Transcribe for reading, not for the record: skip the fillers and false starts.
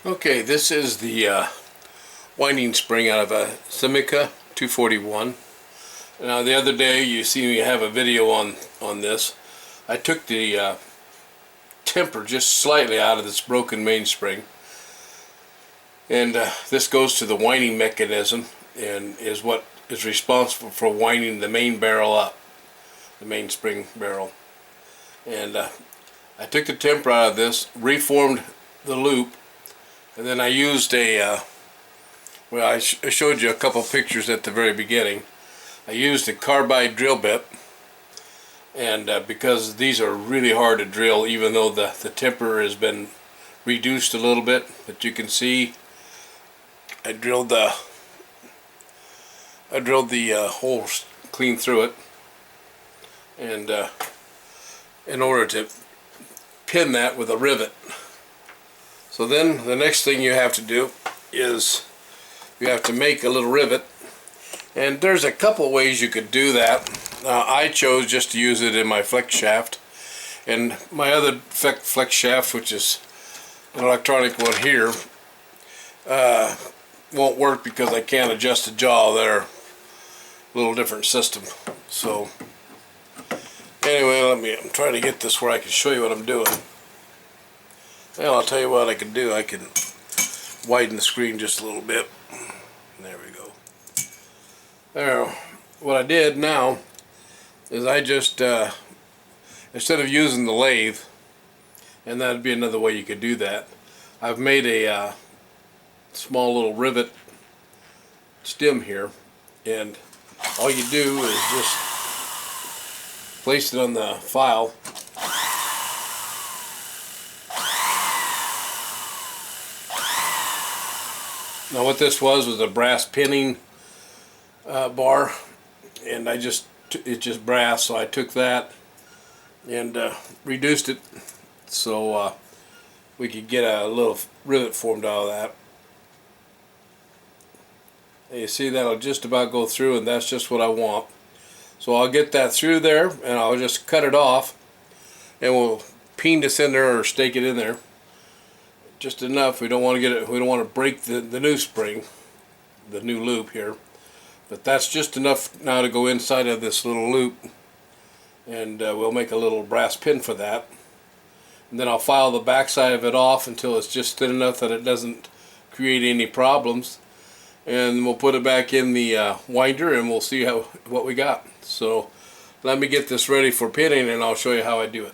Okay, this is the winding spring out of a Semca 241. Now the other day you see me have a video on this. I took the temper just slightly out of this broken mainspring, and this goes to the winding mechanism and is what is responsible for winding the main barrel up, the mainspring barrel. And I took the temper out of this, reformed the loop, and then I used a well, I showed you a couple pictures at the very beginning. I used a carbide drill bit, and because these are really hard to drill, even though the temper has been reduced a little bit, but you can see I drilled the holes clean through it, and in order to pin that with a rivet. So then the next thing you have to do is you have to make a little rivet, and there's a couple ways you could do that. I chose just to use it in my flex shaft, and my other flex shaft, which is an electronic one here, won't work because I can't adjust the jaw. They're a little different system. So anyway, I'm trying to get this where I can show you what I'm doing. Well, I'll tell you what I can do. I can widen the screen just a little bit. There we go. There. What I did now is I just, instead of using the lathe, and that'd be another way you could do that, I've made a small little rivet stem here, and all you do is just place it on the file. Now what this was a brass pinning bar, and it's just brass, so I took that and reduced it so we could get a little rivet formed out of that. And you see that'll just about go through, and that's just what I want. So I'll get that through there, and I'll just cut it off, and we'll peen this in there or stake it in there. Just enough. We don't want to get it. We don't want to break the new spring, the new loop here. But that's just enough now to go inside of this little loop, and we'll make a little brass pin for that. And then I'll file the back side of it off until it's just thin enough that it doesn't create any problems. And we'll put it back in the winder, and we'll see what we got. So let me get this ready for pinning, and I'll show you how I do it.